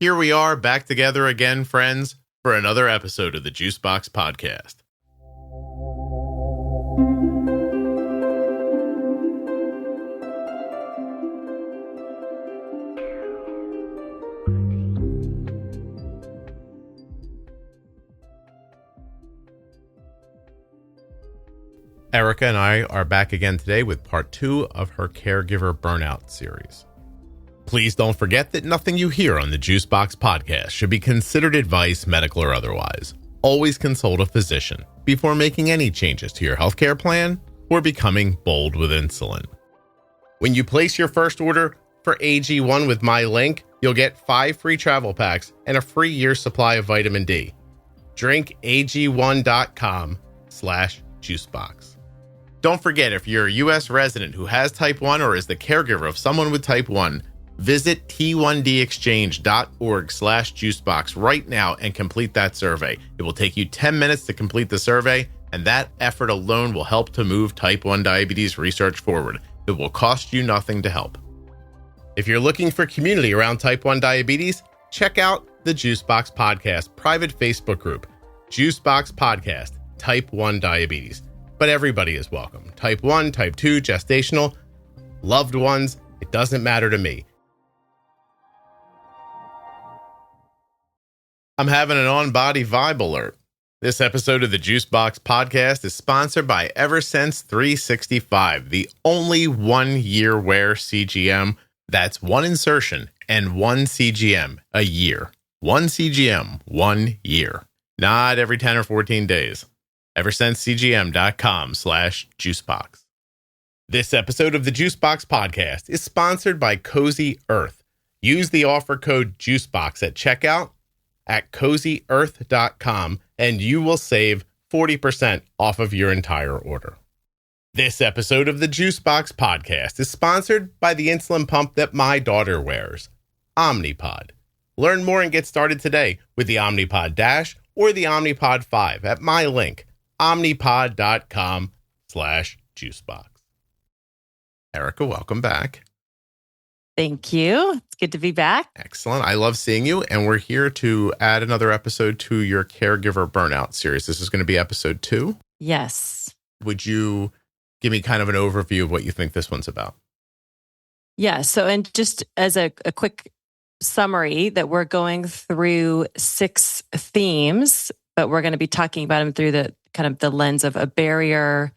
Here we are back together again, friends, for another episode of the Juicebox Podcast. Erika and I are back again today with part 2 of her Caregiver Burnout series. Please don't forget that nothing you hear on the Juicebox Podcast should be considered advice, medical or otherwise. Always consult a physician before making any changes to your healthcare plan or becoming bold with insulin. When you place your first order for AG1 with my link, you'll get 5 free travel packs and a free year's supply of vitamin D. drinkag1.com/juicebox. Don't forget, if you're a U.S. resident who has type 1 or is the caregiver of someone with type 1, visit t1dexchange.org/juicebox right now and complete that survey. It will take you 10 minutes to complete the survey, and that effort alone will help to move type 1 diabetes research forward. It will cost you nothing to help. If you're looking for community around type 1 diabetes, check out the Juicebox Podcast private Facebook group, Juicebox Podcast, Type 1 Diabetes. But everybody is welcome. Type 1, Type 2, gestational, loved ones, it doesn't matter to me. I'm having an on-body vibe alert. This episode of the Juicebox Podcast is sponsored by Eversense 365, the only 1-year wear CGM. That's 1 insertion and 1 CGM a year. 1 CGM, 1 year. Not every 10 or 14 days. EversenseCGM.com/juicebox. This episode of the Juicebox Podcast is sponsored by Cozy Earth. Use the offer code JUICEBOX at checkout at CozyEarth.com and you will save 40% off of your entire order. This episode of the Juicebox Podcast is sponsored by the insulin pump that my daughter wears, Omnipod. Learn more and get started today with the Omnipod DASH or the Omnipod 5 at my link, omnipod.com/juicebox. Erika, welcome back. Thank you. It's good to be back. Excellent. I love seeing you. And we're here to add another episode to your Caregiver Burnout series. This is going to be episode 2. Yes. Would you give me kind of an overview of what you think this one's about? Yeah. So, and just as a quick summary, that we're going through 6 themes, but we're going to be talking about them through the kind of the lens of a barrier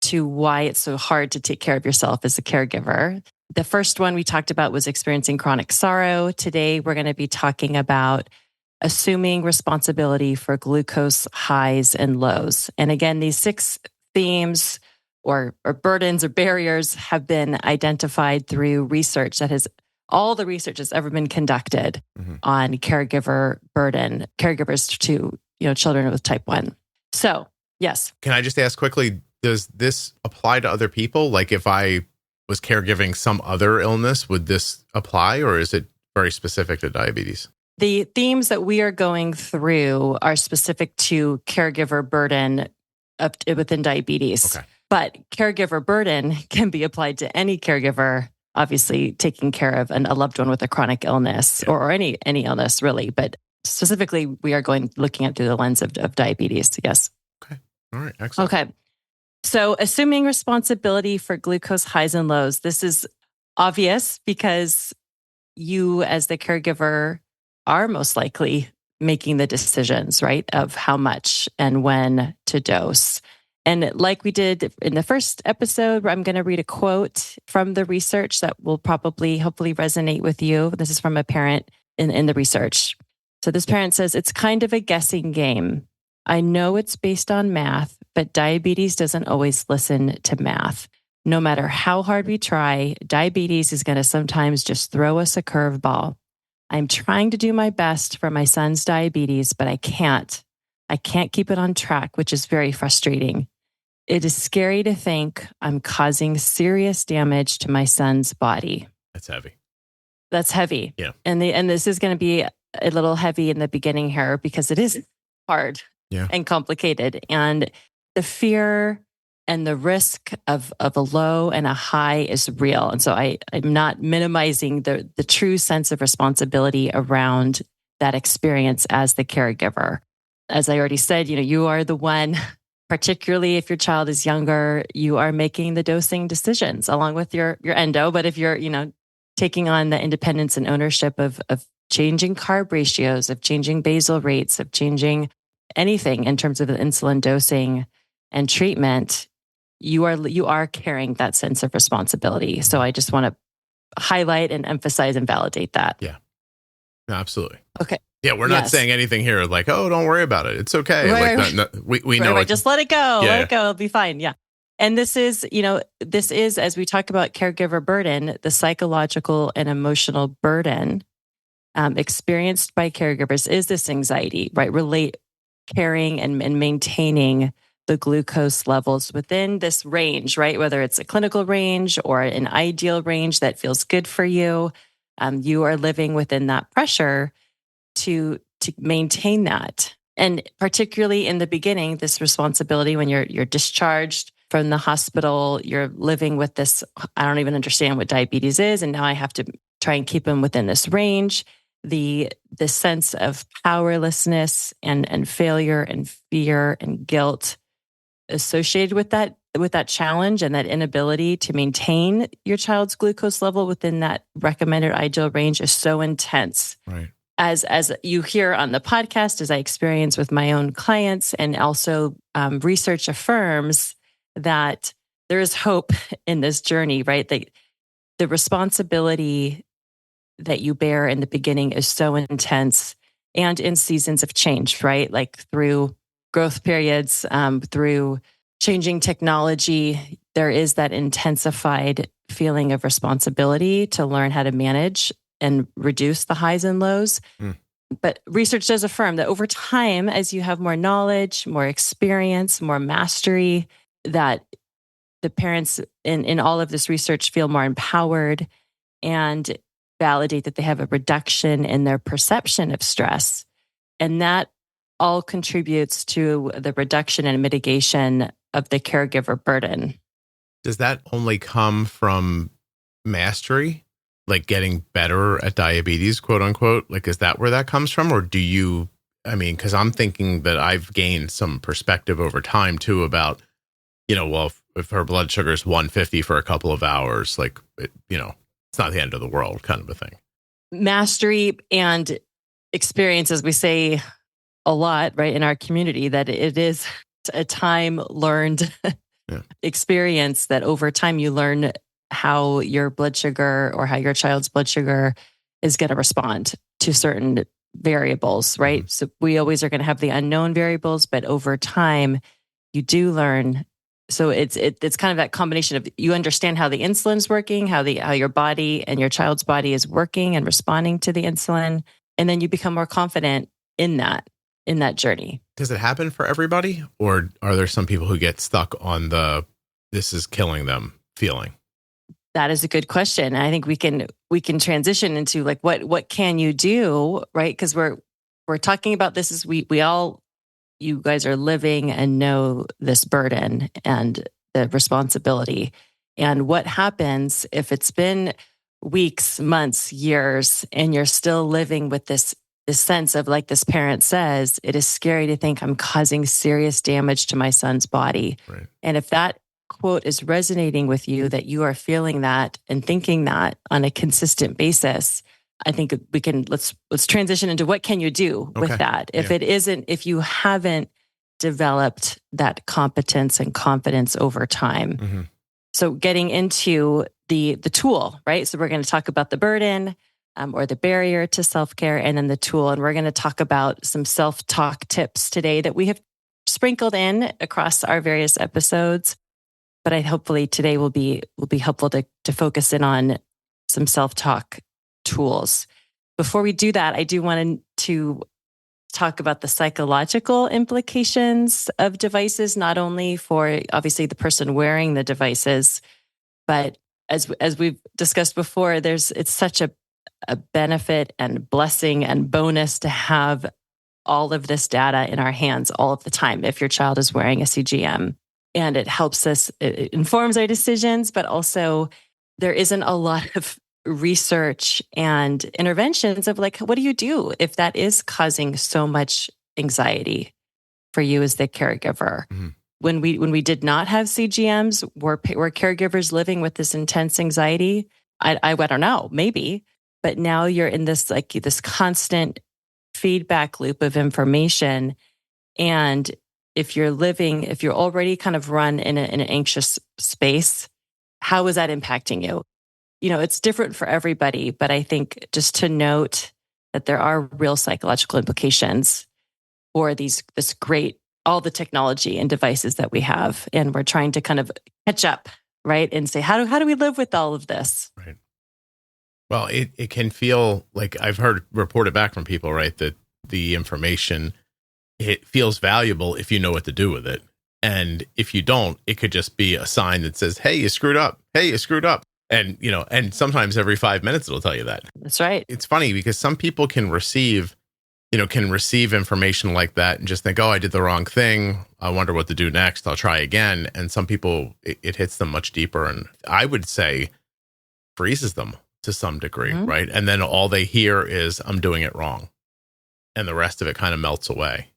to why it's so hard to take care of yourself as a caregiver. The first one we talked about was experiencing chronic sorrow. Today, we're going to be talking about assuming responsibility for glucose highs and lows. And again, these 6 themes or burdens or barriers have been identified through research that has all the research that's ever been conducted on caregiver burden, caregivers to children with type 1. So, yes. Can I just ask quickly, does this apply to other people? Like if I was caregiving some other illness, would this apply, or is it very specific to diabetes? The themes that we are going through are specific to caregiver burden within diabetes. Okay. But caregiver burden can be applied to any caregiver, obviously taking care of a loved one with a chronic illness or any illness really. But specifically, we are looking at through the lens of diabetes. Yes. Okay. All right. Excellent. Okay. So assuming responsibility for glucose highs and lows, this is obvious because you as the caregiver are most likely making the decisions, right, of how much and when to dose. And like we did in the first episode, I'm going to read a quote from the research that will hopefully resonate with you. This is from a parent in the research. So this parent says, "It's kind of a guessing game. I know it's based on math, but diabetes doesn't always listen to math. No matter how hard we try, diabetes is going to sometimes just throw us a curveball. I'm trying to do my best for my son's diabetes, but I can't. I can't keep it on track, which is very frustrating. It is scary to think I'm causing serious damage to my son's body." That's heavy. That's heavy. Yeah. And this is going to be a little heavy in the beginning here because it is hard and complicated. And the fear And the risk of a low and a high is real. And so I'm not minimizing the true sense of responsibility around that experience as the caregiver. As I already said, you are the one, particularly if your child is younger, you are making the dosing decisions along with your endo. But if you're, taking on the independence and ownership of changing carb ratios, of changing basal rates, of changing anything in terms of the insulin dosing and treatment, you are carrying that sense of responsibility. So I just want to highlight and emphasize and validate that. Yeah, no, absolutely. Okay. Yeah, we're not saying anything here like, oh, don't worry about it. It's okay. We know it. Just let it go. Yeah. Let it go. It'll be fine. Yeah. And this is, as we talk about caregiver burden, the psychological and emotional burden experienced by caregivers is this anxiety, right? Carrying and maintaining the glucose levels within this range, right? Whether it's a clinical range or an ideal range that feels good for you, you are living within that pressure to maintain that. And particularly in the beginning, this responsibility when you're discharged from the hospital, you're living with this, I don't even understand what diabetes is, and now I have to try and keep them within this range. The sense of powerlessness and failure and fear and guilt associated with that challenge and that inability to maintain your child's glucose level within that recommended ideal range is so intense. Right. As you hear on the podcast, as I experience with my own clients, and also research affirms that there is hope in this journey, right? The responsibility that you bear in the beginning is so intense, and in seasons of change, right? Like through growth periods, through changing technology, there is that intensified feeling of responsibility to learn how to manage and reduce the highs and lows. But research does affirm that over time, as you have more knowledge, more experience, more mastery, that the parents in all of this research feel more empowered and validate that they have a reduction in their perception of stress. And that all contributes to the reduction and mitigation of the caregiver burden. Does that only come from mastery? Like getting better at diabetes, quote unquote? Like, is that where that comes from? Or do you, because I'm thinking that I've gained some perspective over time too about, if her blood sugar is 150 for a couple of hours, like, it's not the end of the world kind of a thing. Mastery and experience, as we say a lot, right, in our community, that it is a time learned experience that over time you learn how your blood sugar or how your child's blood sugar is going to respond to certain variables, right? Mm-hmm. So we always are going to have the unknown variables, but over time you do learn. So it's kind of that combination of you understand how the insulin's working, how your body and your child's body is working and responding to the insulin, and then you become more confident in that journey. Does it happen for everybody, or are there some people who get stuck on the "this is killing them" feeling? That is a good question. I think we can transition into like what can you do, right? Because we're talking about this as we all, you guys are living and know this burden and the responsibility. And what happens if it's been weeks, months, years, and you're still living with this sense of, like this parent says, it is scary to think I'm causing serious damage to my son's body. Right. And if that quote is resonating with you, that you are feeling that and thinking that on a consistent basis, I think we can, let's transition into what can you do with that. If you haven't developed that competence and confidence over time. Mm-hmm. So getting into the tool, right? So we're going to talk about the burden or the barrier to self-care, and then the tool. And we're going to talk about some self-talk tips today that we have sprinkled in across our various episodes. But hopefully today will be helpful to focus in on some self-talk tools. Before we do that, I do want to talk about the psychological implications of devices, not only for obviously the person wearing the devices, but as we've discussed before, it's such a benefit and blessing and bonus to have all of this data in our hands all of the time if your child is wearing a CGM. and it helps us, it informs our decisions, but also there isn't a lot of research and interventions of like, what do you do if that is causing so much anxiety for you as the caregiver? Mm-hmm. When we did not have CGMs, were caregivers living with this intense anxiety? I don't know, maybe. But now you're in this constant feedback loop of information. And if you're already kind of run in an anxious space, how is that impacting you? It's different for everybody, but I think just to note that there are real psychological implications for all the technology and devices that we have. And we're trying to kind of catch up, right? And say, how do we live with all of this? Right. Well, it can feel like I've heard reported back from people, right, that the information, it feels valuable if you know what to do with it. And if you don't, it could just be a sign that says, hey, you screwed up. Hey, you screwed up. And, and sometimes every 5 minutes it'll tell you that. That's right. It's funny because some people can receive information like that and just think, oh, I did the wrong thing. I wonder what to do next. I'll try again. And some people, it hits them much deeper. And I would say freezes them to some degree, mm-hmm. right? And then all they hear is, I'm doing it wrong. And the rest of it kind of melts away.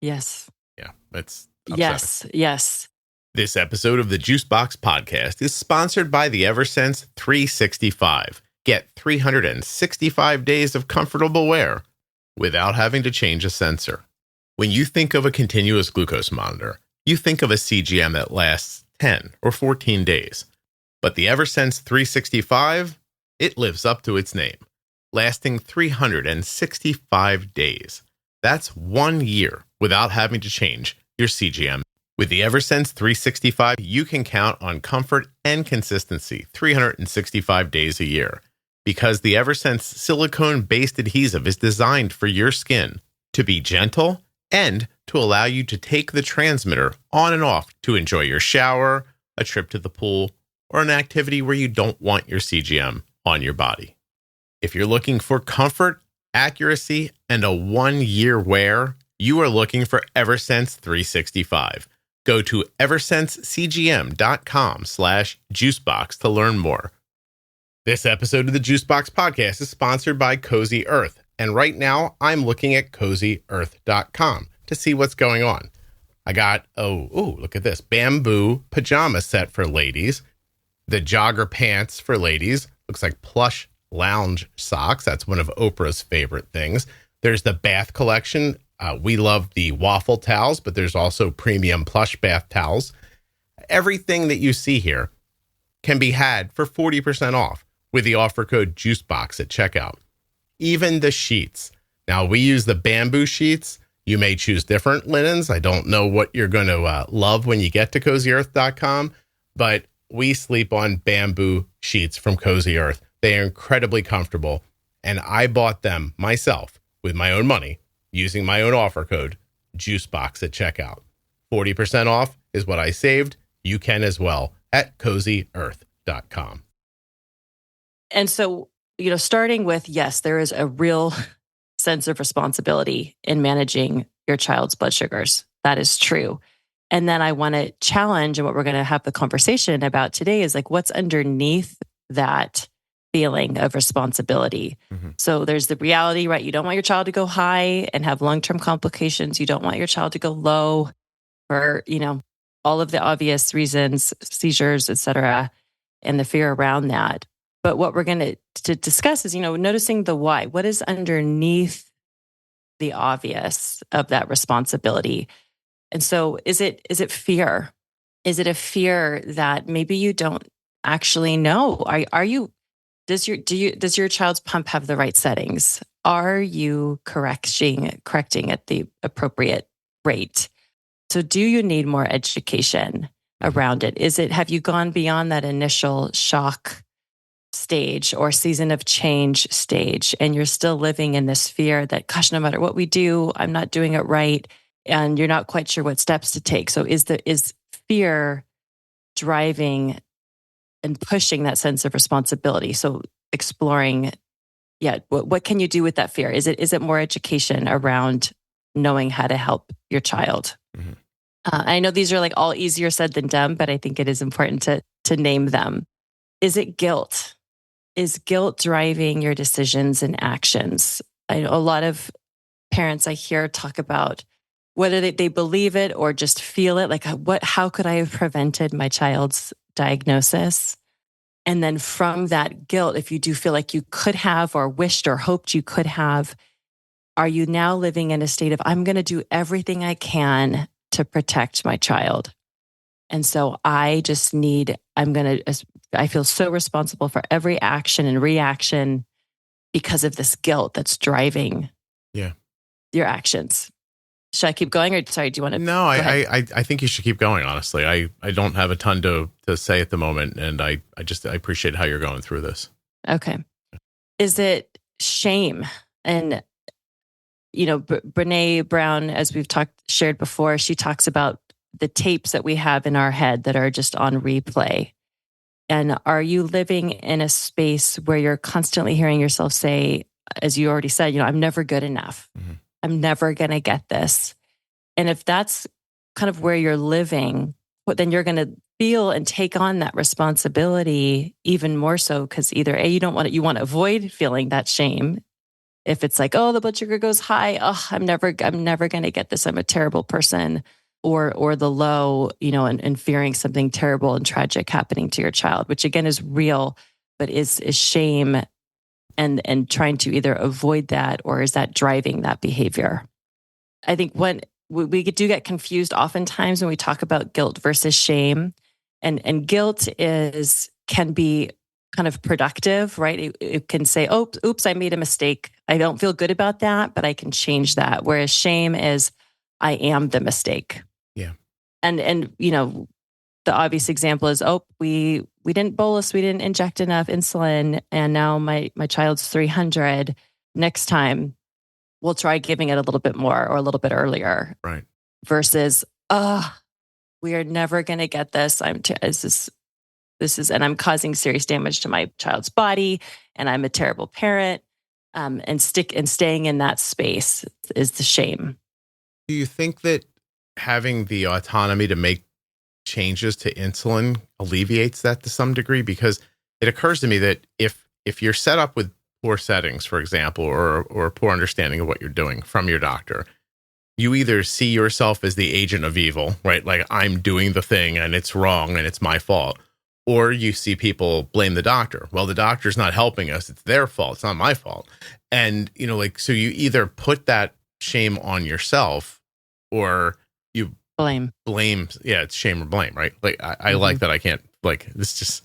Yes. Yeah, that's upsetting. Yes. This episode of the Juicebox Podcast is sponsored by the Eversense 365. Get 365 days of comfortable wear without having to change a sensor. When you think of a continuous glucose monitor, you think of a CGM that lasts 10 or 14 days. But the Eversense 365, it lives up to its name, lasting 365 days. That's 1 year without having to change your CGM. With the Eversense 365, you can count on comfort and consistency 365 days a year. Because the Eversense silicone-based adhesive is designed for your skin to be gentle and to allow you to take the transmitter on and off to enjoy your shower, a trip to the pool, or an activity where you don't want your CGM on your body. If you're looking for comfort, accuracy, and a 1 year wear, you are looking for Eversense 365. Go to eversensecgm.com/juicebox to learn more. This episode of the Juicebox Podcast is sponsored by Cozy Earth. And right now, I'm looking at CozyEarth.com to see what's going on. I got, look at this, bamboo pajama set for ladies. The jogger pants for ladies. Looks like plush lounge socks. That's one of Oprah's favorite things. There's the bath collection. We love the waffle towels, but there's also premium plush bath towels. Everything that you see here can be had for 40% off with the offer code JUICEBOX at checkout. Even the sheets. Now, we use the bamboo sheets. You may choose different linens. I don't know what you're going to love when you get to CozyEarth.com, but we sleep on bamboo sheets from Cozy Earth. They are incredibly comfortable, and I bought them myself with my own money using my own offer code, JUICEBOX at checkout. 40% off is what I saved. You can as well at CozyEarth.com. And so, starting with, yes, there is a real sense of responsibility in managing your child's blood sugars. That is true. And then I want to challenge, and what we're going to have the conversation about today is like, what's underneath that feeling of responsibility? Mm-hmm. So there's the reality, right? You don't want your child to go high and have long-term complications. You don't want your child to go low for, all of the obvious reasons, seizures, et cetera, and the fear around that. But what we're going to discuss is, noticing the why. What is underneath the obvious of that responsibility? And so is it fear? Is it a fear that maybe you don't actually know? Does your child's pump have the right settings? Are you correcting at the appropriate rate? So do you need more education around it? Have you gone beyond that initial shock stage or season of change stage, and you're still living in this fear that, gosh, no matter what we do, I'm not doing it right, and you're not quite sure what steps to take? So is fear driving and pushing that sense of responsibility? So exploring, what can you do with that fear? Is it more education around knowing how to help your child? Mm-hmm. I know these are like all easier said than done, but I think it is important to name them. Is it guilt? Is guilt driving your decisions and actions? I know a lot of parents I hear talk about whether they believe it or just feel it, like how could I have prevented my child's diagnosis? And then from that guilt, if you do feel like you could have or wished or hoped you could have, are you now living in a state of, I'm going to do everything I can to protect my child? And so I feel so responsible for every action and reaction because of this guilt that's driving your actions. Should I keep going, or sorry, do you want to? No, I think you should keep going. Honestly, I don't have a ton to say at the moment, and I appreciate how you're going through this. Okay, is it shame? And Brene Brown, as we've shared before, she talks about the tapes that we have in our head that are just on replay. And are you living in a space where you're constantly hearing yourself say, as you already said, I'm never good enough. Mm-hmm. I'm never going to get this. And if that's kind of where you're living, then you're going to feel and take on that responsibility even more so, because either you want to avoid feeling that shame. If it's like, oh, the blood sugar goes high, oh, I'm never going to get this. I'm a terrible person. Or the low, and fearing something terrible and tragic happening to your child, which again is real, but is shame and trying to either avoid that, or is that driving that behavior? I think when we do get confused oftentimes when we talk about guilt versus shame, and guilt can be kind of productive, right? It can say, oh, oops, I made a mistake. I don't feel good about that, but I can change that. Whereas shame is, I am the mistake. Yeah. And the obvious example is, oh, we didn't bolus, we didn't inject enough insulin, and now my child's 300. Next time, we'll try giving it a little bit more or a little bit earlier. Right. Versus, we are never going to get this. This is, and I'm causing serious damage to my child's body, and I'm a terrible parent. And staying in that space is the shame. Do you think that having the autonomy to make changes to insulin alleviates that to some degree? Because it occurs to me that if you're set up with poor settings, for example, or a poor understanding of what you're doing from your doctor, you either see yourself as the agent of evil, right? Like, I'm doing the thing and it's wrong and it's my fault. Or you see people blame the doctor. Well, the doctor's not helping us. It's their fault. It's not my fault. And, so you either put that shame on yourself, or you blame. Yeah, it's shame or blame, right? Like, I like that. I can't, like, it's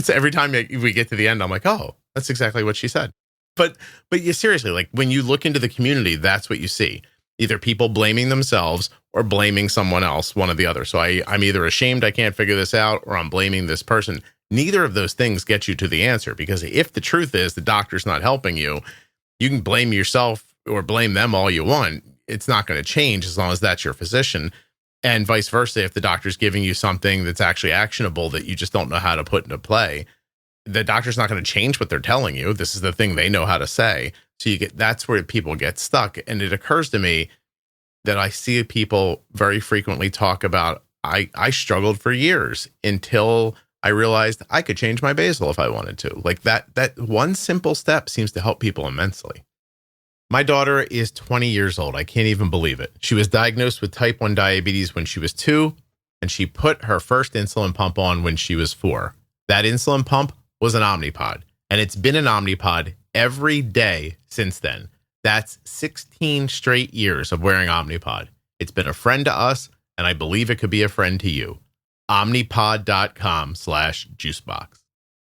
every time we get to the end, I'm like, oh, that's exactly what she said. But you seriously, like, when you look into the community, that's what you see. Either people blaming themselves or blaming someone else, one or the other. So I'm either ashamed I can't figure this out, or I'm blaming this person. Neither of those things get you to the answer, because if the truth is the doctor's not helping you, you can blame yourself or blame them all you want. It's not going to change as long as that's your physician. And vice versa, if the doctor's giving you something that's actually actionable that you just don't know how to put into play, the doctor's not going to change what they're telling you. This is the thing they know how to say. So that's where people get stuck. And it occurs to me that I see people very frequently talk about, I struggled for years until I realized I could change my basal if I wanted to. Like that one simple step seems to help people immensely. My daughter is 20 years old. I can't even believe it. She was diagnosed with type 1 diabetes when she was 2, and she put her first insulin pump on when she was 4. That insulin pump was an Omnipod, and it's been an Omnipod every day since then. That's 16 straight years of wearing Omnipod. It's been a friend to us, and I believe it could be a friend to you. Omnipod.com/juicebox.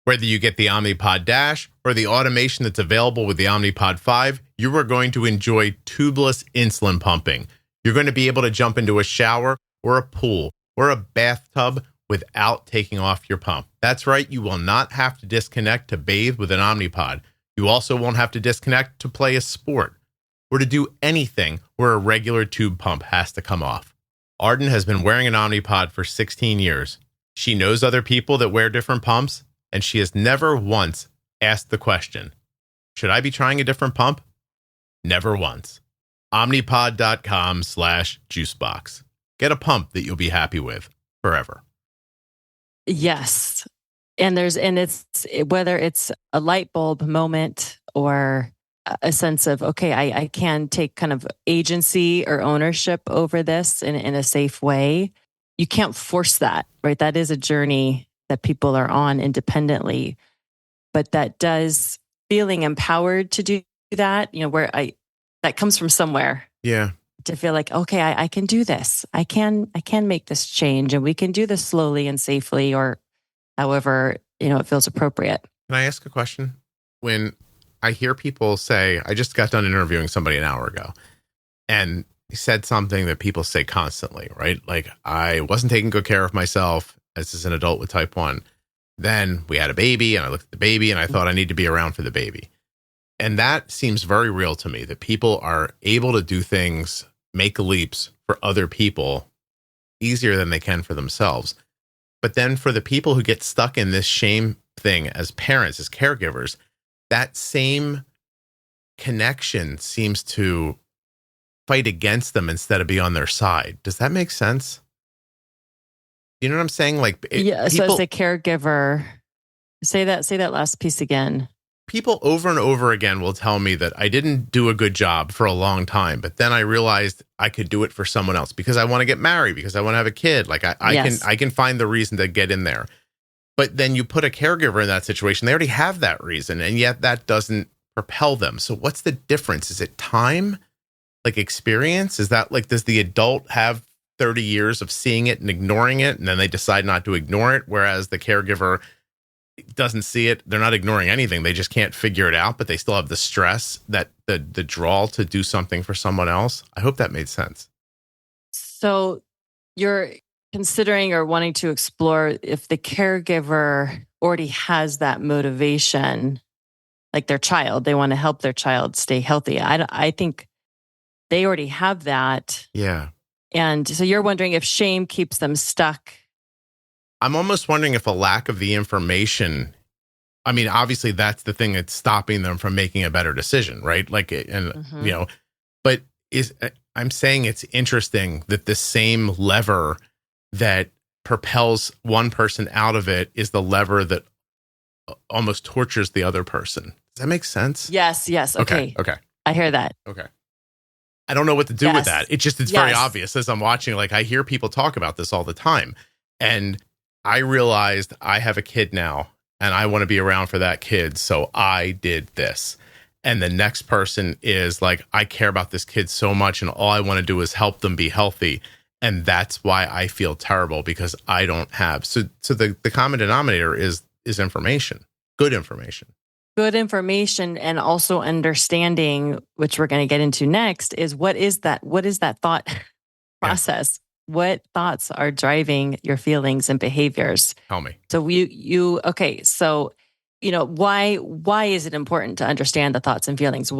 Whether you get the Omnipod DASH or the automation that's available with the Omnipod 5, you are going to enjoy tubeless insulin pumping. You're going to be able to jump into a shower or a pool or a bathtub without taking off your pump. That's right, you will not have to disconnect to bathe with an Omnipod. You also won't have to disconnect to play a sport or to do anything where a regular tube pump has to come off. Arden has been wearing an Omnipod for 16 years. She knows other people that wear different pumps, and she has never once asked the question, should I be trying a different pump? Never once. Omnipod.com/juicebox. Get a pump that you'll be happy with forever. Yes. And it's whether it's a light bulb moment or a sense of, okay, I can take kind of agency or ownership over this in a safe way. You can't force that, right? That is a journey that people are on independently, but that does feeling empowered to do that, that comes from somewhere. Yeah. To feel like, okay, I can do this. I can make this change, and we can do this slowly and safely, or however, it feels appropriate. Can I ask a question? When I hear people say, I just got done interviewing somebody an hour ago, and he said something that people say constantly, right? Like, I wasn't taking good care of myself as an adult with type 1. Then we had a baby, and I looked at the baby, and I thought I need to be around for the baby. And that seems very real to me, that people are able to do things, make leaps for other people easier than they can for themselves. But then for the people who get stuck in this shame thing as parents, as caregivers, that same connection seems to fight against them instead of be on their side. Does that make sense? You know what I'm saying? Like, so as a caregiver, say that last piece again. People over and over again will tell me that I didn't do a good job for a long time, but then I realized I could do it for someone else because I want to get married, because I want to have a kid. Like I can find the reason to get in there. But then you put a caregiver in that situation, they already have that reason, and yet that doesn't propel them. So what's the difference? Is it time? Like experience? Is that like, does the adult have 30 years of seeing it and ignoring it, and then they decide not to ignore it, whereas the caregiver doesn't see it? They're not ignoring anything. They just can't figure it out, but they still have the stress, that the draw to do something for someone else. I hope that made sense. So you're considering or wanting to explore if the caregiver already has that motivation, like their child, they want to help their child stay healthy. I think they already have that. Yeah. And so you're wondering if shame keeps them stuck. I'm almost wondering if a lack of the information, I mean, obviously that's the thing that's stopping them from making a better decision, right? Like, and but I'm saying it's interesting that the same lever that propels one person out of it is the lever that almost tortures the other person. Does that make sense? Yes. Okay. I hear that. Okay. I don't know what to do with that. It's very obvious as I'm watching. Like, I hear people talk about this all the time, and I realized I have a kid now and I want to be around for that kid. So I did this. And the next person is like, I care about this kid so much, and all I want to do is help them be healthy. And that's why I feel terrible, because I don't have. So the common denominator is information, good information. Good information, and also understanding, which we're going to get into next, is what is that thought process? What thoughts are driving your feelings and behaviors? Tell me. So okay. So, why is it important to understand the thoughts and feelings?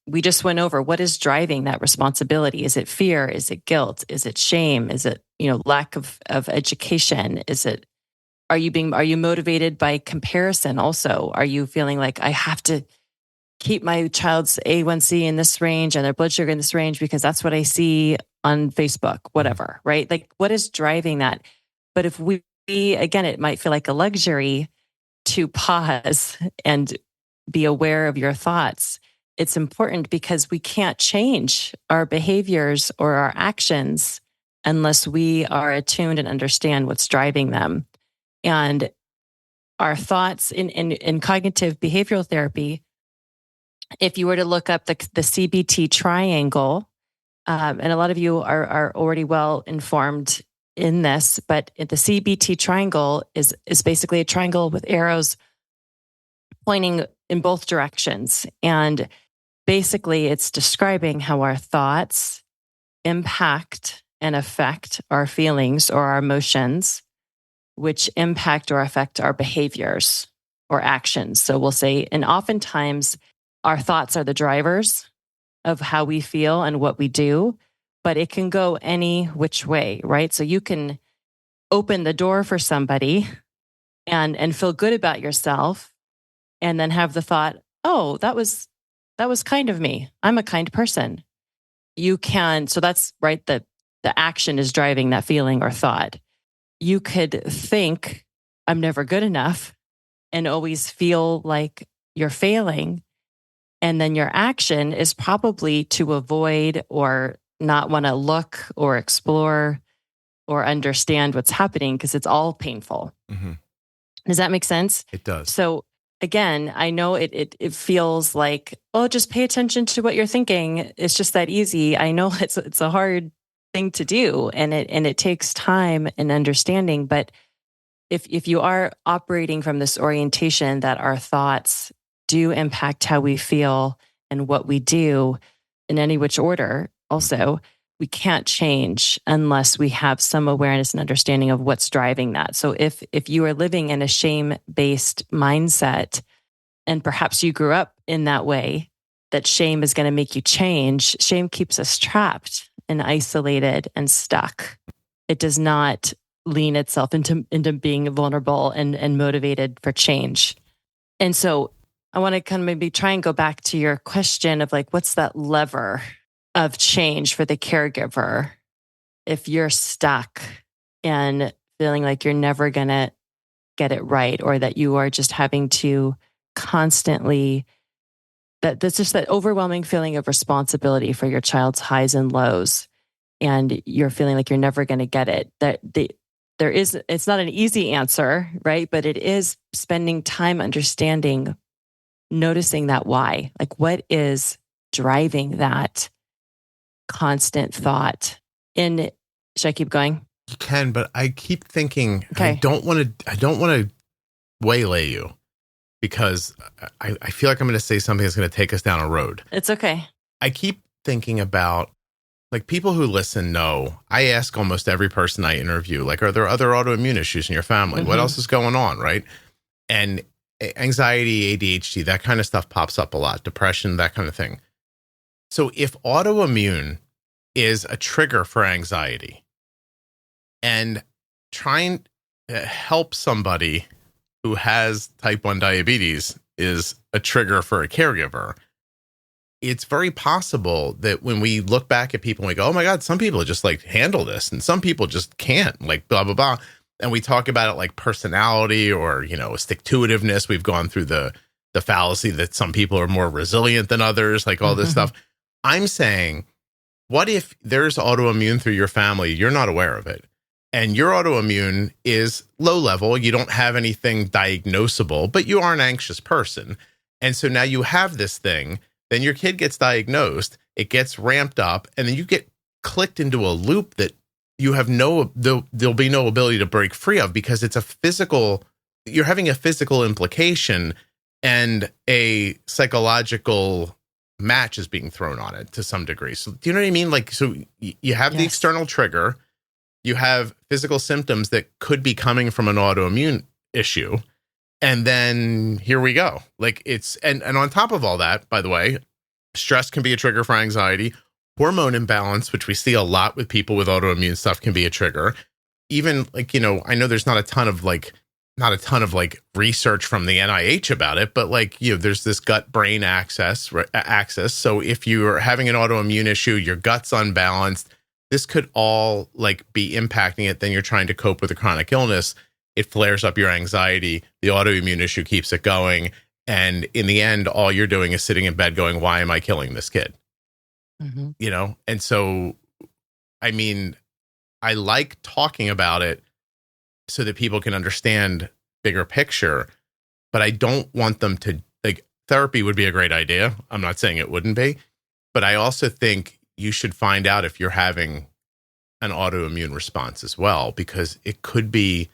We just went over what is driving that responsibility. Is it fear? Is it guilt? Is it shame? Is it, lack of education? Are you motivated by comparison also? Are you feeling like I have to keep my child's A1C in this range and their blood sugar in this range because that's what I see on Facebook, whatever, right? Like, what is driving that? But if we again, it might feel like a luxury to pause and be aware of your thoughts. It's important because we can't change our behaviors or our actions unless we are attuned and understand what's driving them. And our thoughts in cognitive behavioral therapy, if you were to look up the CBT triangle, and a lot of you are already well informed in this, but the CBT triangle is basically a triangle with arrows pointing in both directions. And basically it's describing how our thoughts impact and affect our feelings or our emotions, which impact or affect our behaviors or actions. So we'll say, and oftentimes our thoughts are the drivers of how we feel and what we do, but it can go any which way, right? So you can open the door for somebody and feel good about yourself, and then have the thought, oh, that was kind of me. I'm a kind person. You can, so that's right, the the action is driving that feeling or thought. You could think, I'm never good enough, and always feel like you're failing. And then your action is probably to avoid or not want to look or explore or understand what's happening because it's all painful. Mm-hmm. Does that make sense? It does. So again, I know it feels like, oh, just pay attention to what you're thinking. It's just that easy. I know it's a hard thing to do, and it takes time and understanding. But if you are operating from this orientation that our thoughts do impact how we feel and what we do in any which order, also, we can't change unless we have some awareness and understanding of what's driving that. So if you are living in a shame-based mindset, and perhaps you grew up in that way, that shame is going to make you change, shame keeps us trapped and isolated and stuck. It does not lean itself into being vulnerable and motivated for change. And so I want to kind of maybe try and go back to your question of like, what's that lever of change for the caregiver if you're stuck and feeling like you're never going to get it right, or that you are just having to constantly, that's just that overwhelming feeling of responsibility for your child's highs and lows, and you're feeling like you're never going to get it. It's not an easy answer, right? But it is spending time understanding, noticing that why, like what is driving that constant thought. And should I keep going? You can, but I keep thinking, okay. I don't want to waylay you, because I feel like I'm going to say something that's going to take us down a road. It's okay. I keep thinking about, like, people who listen know, I ask almost every person I interview, like, are there other autoimmune issues in your family? Mm-hmm. What else is going on, right? And anxiety, ADHD, that kind of stuff pops up a lot, depression, that kind of thing. So if autoimmune is a trigger for anxiety, and trying to help somebody who has type 1 diabetes is a trigger for a caregiver, it's very possible that when we look back at people and we go, oh my God, some people just like handle this and some people just can't, like blah, blah, blah. And we talk about it like personality or, stick-to-itiveness. We've gone through the fallacy that some people are more resilient than others, like all this stuff. I'm saying, what if there's autoimmune through your family, you're not aware of it, and your autoimmune is low level, you don't have anything diagnosable, but you are an anxious person. And so now you have this thing, then your kid gets diagnosed, it gets ramped up, and then you get clicked into a loop that you have there'll be no ability to break free of, because it's you're having a physical implication and a psychological match is being thrown on it to some degree. So do you know what I mean? Like, so you have the external trigger, you have physical symptoms that could be coming from an autoimmune issue. And then here we go. Like and on top of all that, by the way, stress can be a trigger for anxiety. Hormone imbalance, which we see a lot with people with autoimmune stuff, can be a trigger. Even like, I know there's not a ton of research from the NIH about it, but like, there's this gut brain axis. So if you're having an autoimmune issue, your gut's unbalanced, this could all like be impacting it. Then you're trying to cope with a chronic illness. It flares up your anxiety. The autoimmune issue keeps it going. And in the end, all you're doing is sitting in bed going, why am I killing this kid? Mm-hmm. And so, I mean, I like talking about it so that people can understand bigger picture, but I don't want them to, like, therapy would be a great idea. I'm not saying it wouldn't be, but I also think you should find out if you're having an autoimmune response as well, because it could be,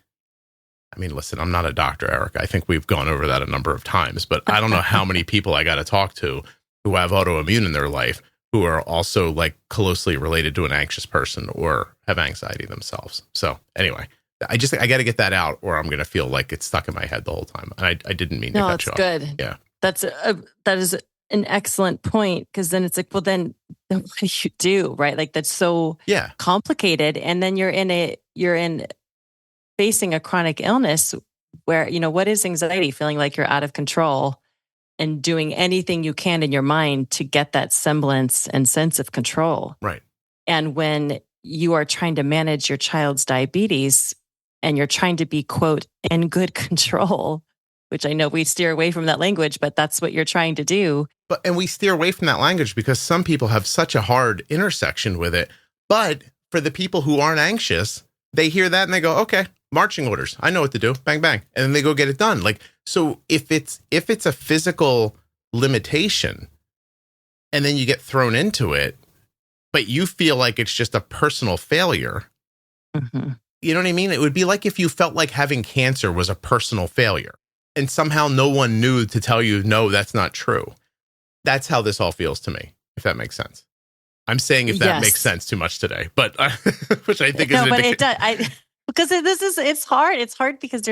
I mean, listen, I'm not a doctor, Erika. I think we've gone over that a number of times, but I don't know how many people I got to talk to who have autoimmune in their life who are also like closely related to an anxious person or have anxiety themselves. So anyway, I got to get that out, or I'm going to feel like it's stuck in my head the whole time. And I didn't mean to cut you off. No, it's good. Yeah. That is an excellent point, because then it's like, well, then what do you do, right? Like that's so complicated. And then you're in facing a chronic illness where, what is anxiety? Feeling like you're out of control and doing anything you can in your mind to get that semblance and sense of control. Right. And when you are trying to manage your child's diabetes and you're trying to be, quote, in good control, which I know we steer away from that language, but that's what you're trying to do. And we steer away from that language because some people have such a hard intersection with it. But for the people who aren't anxious, they hear that and they go, okay, marching orders. I know what to do. Bang, bang. And then they go get it done. Like, so if it's a physical limitation and then you get thrown into it, but you feel like it's just a personal failure, you know what I mean? It would be like if you felt like having cancer was a personal failure and somehow no one knew to tell you, no, that's not true. That's how this all feels to me, if that makes sense. I'm saying if that makes sense too much today, but which I think is no, but it does. Because it's hard. It's hard because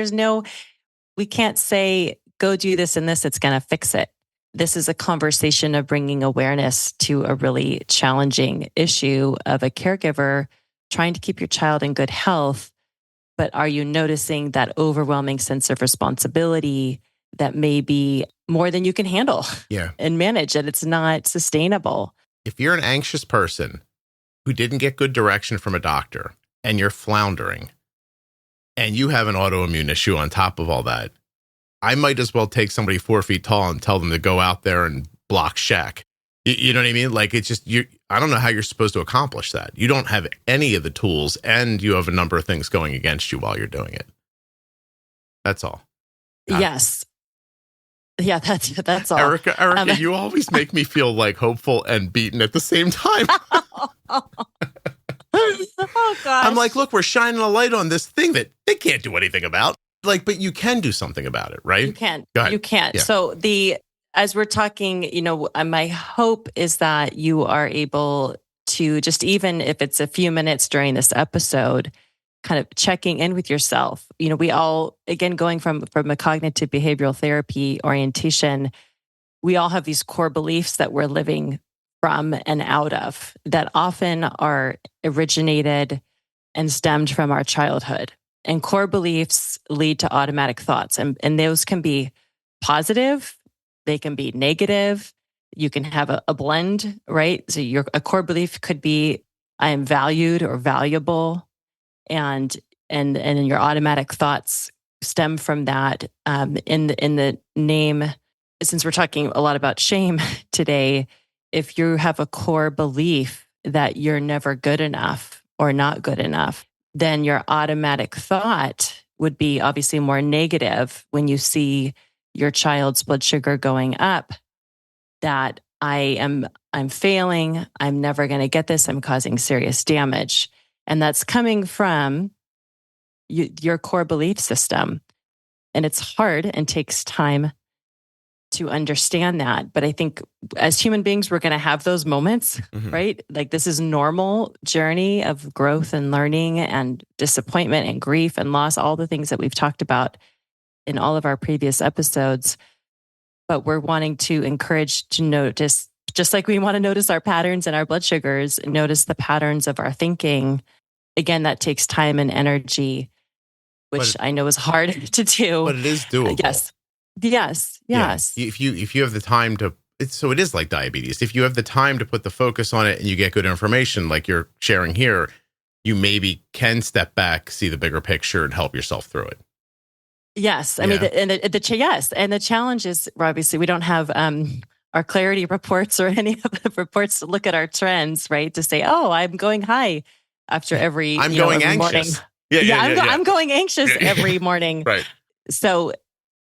we can't say, go do this and this, it's going to fix it. This is a conversation of bringing awareness to a really challenging issue of a caregiver trying to keep your child in good health. But are you noticing that overwhelming sense of responsibility that may be more than you can handle and manage, and it's not sustainable? If you're an anxious person who didn't get good direction from a doctor and you're floundering and you have an autoimmune issue on top of all that, I might as well take somebody 4 feet tall and tell them to go out there and block Shaq. You know what I mean? Like, it's just, I don't know how you're supposed to accomplish that. You don't have any of the tools and you have a number of things going against you while you're doing it. That's all. Yes. Yeah, that's all. Erika, you always make me feel like hopeful and beaten at the same time. Oh, gosh. I'm like, look, we're shining a light on this thing that they can't do anything about. Like, but you can do something about it, right? You can. Go ahead. You can. Yeah. So as we're talking, my hope is that you are able to just, even if it's a few minutes during this episode, kind of checking in with yourself. We all, again, going from a cognitive behavioral therapy orientation, we all have these core beliefs that we're living from and out of that often are originated and stemmed from our childhood. And core beliefs lead to automatic thoughts. And those can be positive, they can be negative. You can have a blend, right? So a core belief could be, I am valued or valuable. And your automatic thoughts stem from that. In the name, since we're talking a lot about shame today, if you have a core belief that you're never good enough or not good enough, then your automatic thought would be obviously more negative when you see your child's blood sugar going up, that I'm failing, I'm never going to get this, I'm causing serious damage. And that's coming from your core belief system. And it's hard and takes time to understand that. But I think as human beings, we're going to have those moments, right? Like, this is normal journey of growth and learning and disappointment and grief and loss, all the things that we've talked about in all of our previous episodes. But we're wanting to encourage to notice, just like we want to notice our patterns and our blood sugars, notice the patterns of our thinking. Again, that takes time and energy, which I know is hard to do. But it is doable. Yes. Yeah. If you have the time to, so it is like diabetes. If you have the time to put the focus on it and you get good information like you're sharing here, you maybe can step back, see the bigger picture, and help yourself through it. Yes. I mean, yes. And the challenge is, obviously, we don't have our clarity reports or any of the reports to look at our trends, right? To say, oh, I'm going high after every I'm going every anxious. Morning. I'm going anxious every morning. Right. So,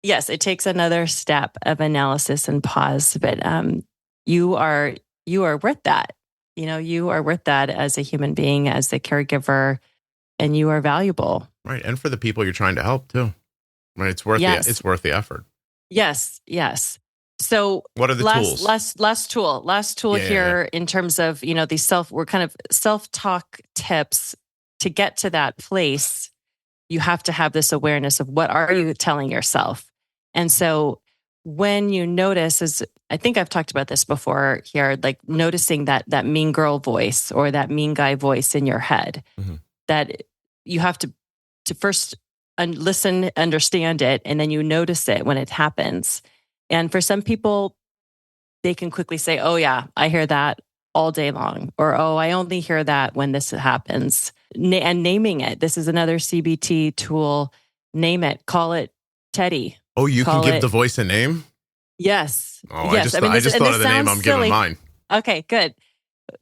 yes, it takes another step of analysis and pause, but you are worth that. You are worth that as a human being, as the caregiver, and you are valuable. Right. And for the people you're trying to help too. Right. It's worth the effort. Yes. So what are the tools? Last tool here in terms of, these we're kind of self-talk tips to get to that place. You have to have this awareness of what are you telling yourself? And so when you notice, as I think I've talked about this before here, like noticing that mean girl voice or that mean guy voice in your head, that you have to first listen, understand it, and then you notice it when it happens. And for some people, they can quickly say, oh yeah, I hear that. all day long, or, oh, I only hear that when this happens. And naming it. This is another CBT tool. Name it. Call it Teddy. Oh, you can give the voice a name? Yes. Oh, yes. I just thought of the name I'm giving mine. Okay, good.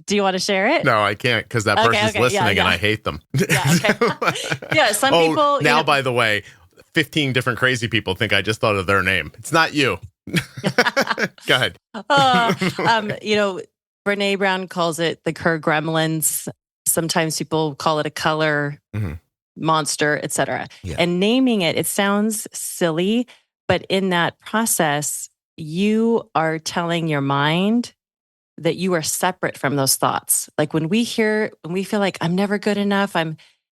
Do you want to share it? No, I can't, because that person's listening and I hate them. Yeah, okay. Yeah, some people... Now, by the way, 15 different crazy people think I just thought of their name. It's not you. Go ahead. Brene Brown calls it the Kerr gremlins. Sometimes people call it a color monster, etc. Yeah. And naming it sounds silly, but in that process, you are telling your mind that you are separate from those thoughts. Like when we feel like I'm never good enough, I'm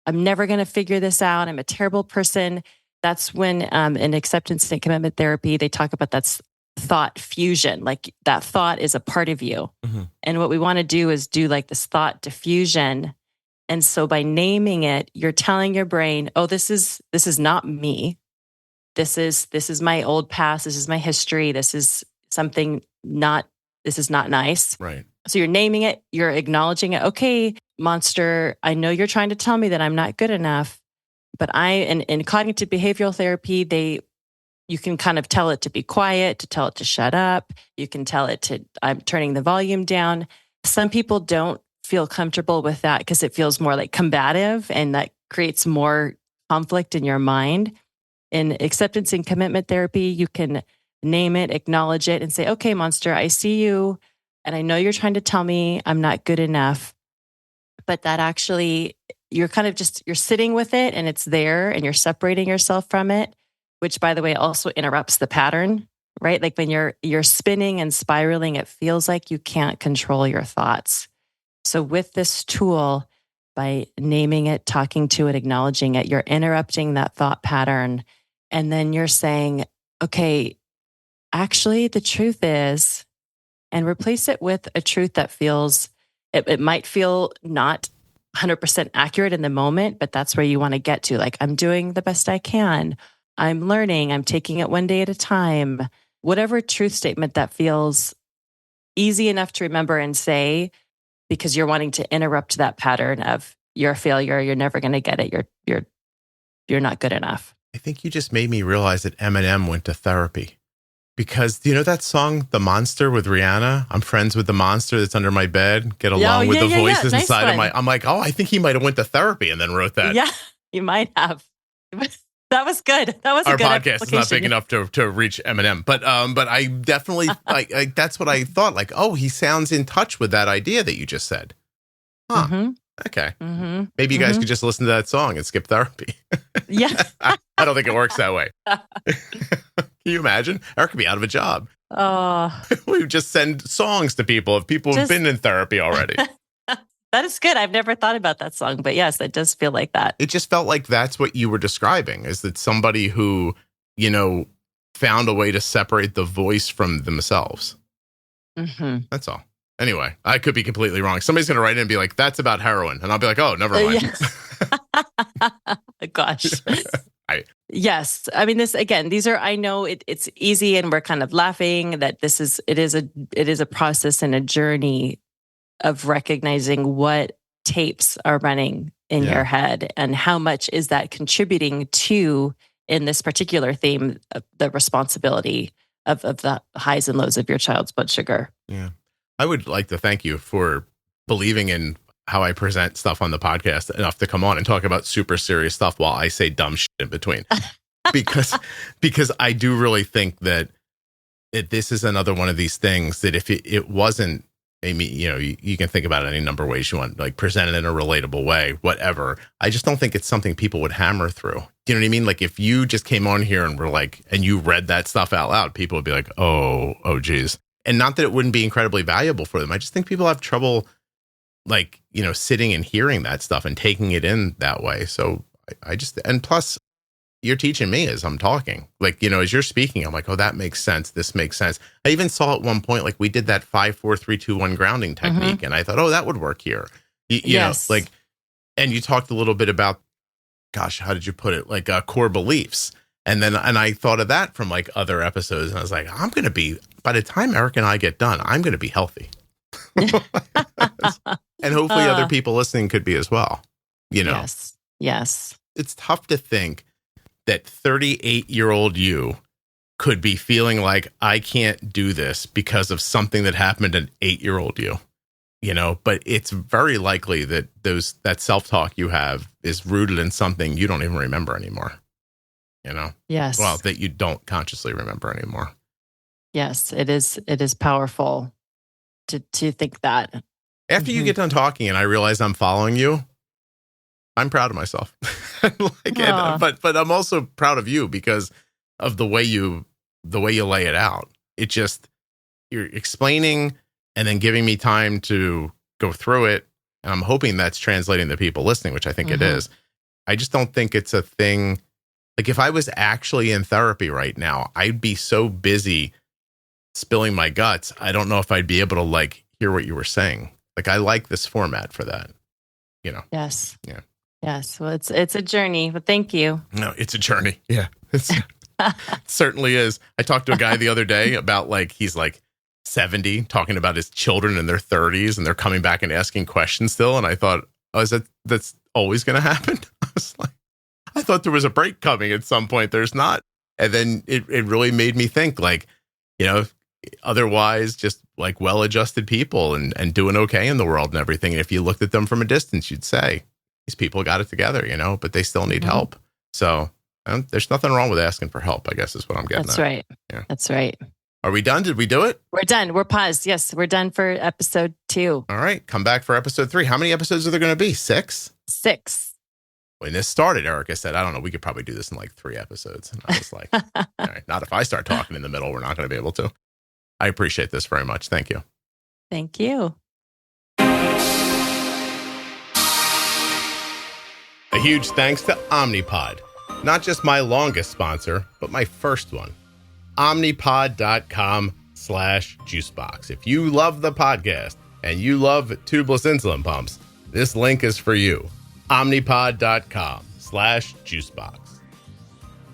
never going to figure this out, I'm a terrible person. That's when in acceptance and commitment therapy, they talk about that's thought fusion. Like that thought is a part of you. Mm-hmm. And what we want to do is do like this thought diffusion. And so by naming it, you're telling your brain, oh, this is not me. This is my old past. This is my history. This is this is not nice. Right. So you're naming it, you're acknowledging it. Okay, monster, I know you're trying to tell me that I'm not good enough, but in cognitive behavioral therapy, you can kind of tell it to be quiet, to tell it to shut up. You can tell it I'm turning the volume down. Some people don't feel comfortable with that because it feels more like combative, and that creates more conflict in your mind. In acceptance and commitment therapy, you can name it, acknowledge it, and say, okay, monster, I see you. And I know you're trying to tell me I'm not good enough, but that actually, you're kind of you're sitting with it and it's there and you're separating yourself from it, which by the way, also interrupts the pattern, right? Like when you're spinning and spiraling, it feels like you can't control your thoughts. So with this tool, by naming it, talking to it, acknowledging it, you're interrupting that thought pattern. And then you're saying, okay, actually, the truth is, and replace it with a truth that feels, it might feel not 100% accurate in the moment, but that's where you want to get to. Like, I'm doing the best I can. I'm learning. I'm taking it one day at a time. Whatever truth statement that feels easy enough to remember and say, because you're wanting to interrupt that pattern of you're a failure, you're never going to get it, you're not good enough. I think you just made me realize that Eminem went to therapy. Because do you know that song, The Monster with Rihanna? I'm friends with the monster that's under my bed. Get along with the voices inside of my... I'm like, oh, I think he might have went to therapy and then wrote that. Yeah, you might have. That was good. That was our a good podcast is not big enough to reach Eminem. But I definitely, like that's what I thought. Like, oh, he sounds in touch with that idea that you just said. Huh. Mm-hmm. Okay. Mm-hmm. Maybe you guys could just listen to that song and skip therapy. Yeah. I don't think it works that way. Can you imagine? Eric could be out of a job. Oh. We would just send songs to people of people who've been in therapy already. That is good. I've never thought about that song, but yes, it does feel like that. It just felt like that's what you were describing, is that somebody who, found a way to separate the voice from themselves. Mm-hmm. That's all. Anyway, I could be completely wrong. Somebody's going to write in and be like, that's about heroin. And I'll be like, oh, never mind. Gosh. Yes. I mean, these are, I know it's easy and we're kind of laughing that it is a process and a journey of recognizing what tapes are running in your head and how much is that contributing to, in this particular theme, the responsibility of the highs and lows of your child's blood sugar. Yeah. I would like to thank you for believing in how I present stuff on the podcast enough to come on and talk about super serious stuff while I say dumb shit in between. because I do really think that this is another one of these things that if it wasn't, you can think about it any number of ways you want, like present it in a relatable way, whatever. I just don't think it's something people would hammer through. Do you know what I mean? Like if you just came on here and were like, and you read that stuff out loud, people would be like, oh geez. And not that it wouldn't be incredibly valuable for them. I just think people have trouble, like, sitting and hearing that stuff and taking it in that way. So and plus you're teaching me as I'm talking, like, as you're speaking, I'm like, oh, that makes sense. This makes sense. I even saw at one point, like we did that 5, 4, 3, 2, 1 grounding technique. Mm-hmm. And I thought, oh, that would work here. You know, like, and you talked a little bit about, gosh, how did you put it? Like core beliefs. And I thought of that from like other episodes. And I was like, by the time Eric and I get done, I'm going to be healthy. And hopefully other people listening could be as well. You know, Yes. It's tough to think that 38-year-old you could be feeling like I can't do this because of something that happened to an 8-year-old you. You know, but it's very likely that that self-talk you have is rooted in something you don't even remember anymore. You know? Yes. Well, that you don't consciously remember anymore. Yes, it is powerful to think that. After you get done talking and I realize I'm following you, I'm proud of myself. But I'm also proud of you because of the way you lay it out. It just, you're explaining and then giving me time to go through it. And I'm hoping that's translating to people listening, which I think it is. I just don't think it's a thing. Like if I was actually in therapy right now, I'd be so busy spilling my guts. I don't know if I'd be able to like hear what you were saying. Like I like this format for that, you know? Yes. Yeah. Yes. Well, it's a journey, but thank you. No, it's a journey. Yeah. It certainly is. I talked to a guy the other day about like, he's like 70 talking about his children in their 30s and they're coming back and asking questions still. And I thought, that's always going to happen? I was like, I thought there was a break coming at some point. There's not. And then it really made me think like, you know, otherwise just like well-adjusted people and doing okay in the world and everything. And if you looked at them from a distance, you'd say these people got it together, you know, but they still need help. So there's nothing wrong with asking for help, I guess is what I'm getting at. That's right. Yeah. That's right. Are we done? Did we do it? We're done. We're paused. Yes, we're done for episode 2. All right. Come back for episode 3. How many episodes are there going to be? 6? 6. When this started, Erika said, I don't know, we could probably do this in like 3 episodes. And I was like, all right, not if I start talking in the middle, we're not going to be able to. I appreciate this very much. Thank you. Thank you. A huge thanks to Omnipod. Not just my longest sponsor, but my first one. Omnipod.com/juicebox. If you love the podcast and you love tubeless insulin pumps, this link is for you. Omnipod.com/juicebox.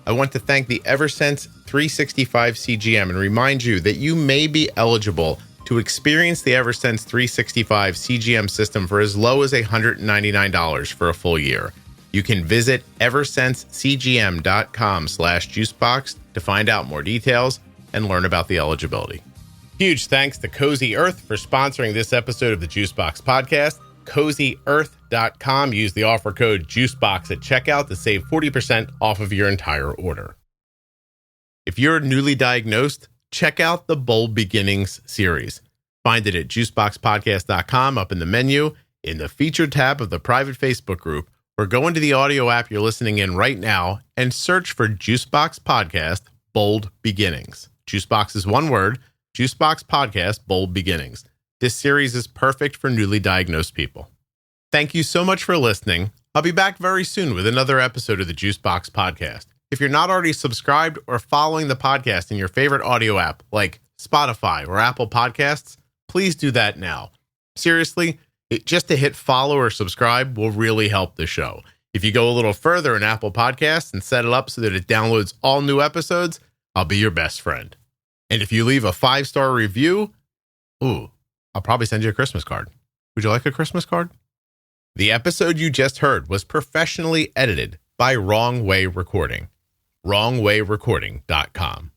I want to thank the Eversense 365 CGM and remind you that you may be eligible to experience the Eversense 365 CGM system for as low as $199 for a full year. You can visit eversensecgm.com/juicebox to find out more details and learn about the eligibility. Huge thanks to Cozy Earth for sponsoring this episode of the Juicebox Podcast. CozyEarth.com. Use the offer code JUICEBOX at checkout to save 40% off of your entire order. If you're newly diagnosed, check out the Bold Beginnings series. Find it at juiceboxpodcast.com up in the menu, in the featured tab of the private Facebook group, or go into the audio app you're listening in right now and search for Juicebox Podcast Bold Beginnings. Juicebox is one word, Juicebox Podcast Bold Beginnings. This series is perfect for newly diagnosed people. Thank you so much for listening. I'll be back very soon with another episode of the Juicebox Podcast. If you're not already subscribed or following the podcast in your favorite audio app like Spotify or Apple Podcasts, please do that now. Seriously, just to hit follow or subscribe will really help the show. If you go a little further in Apple Podcasts and set it up so that it downloads all new episodes, I'll be your best friend. And if you leave a 5-star review, I'll probably send you a Christmas card. Would you like a Christmas card? The episode you just heard was professionally edited by Wrong Way Recording. WrongWayRecording.com.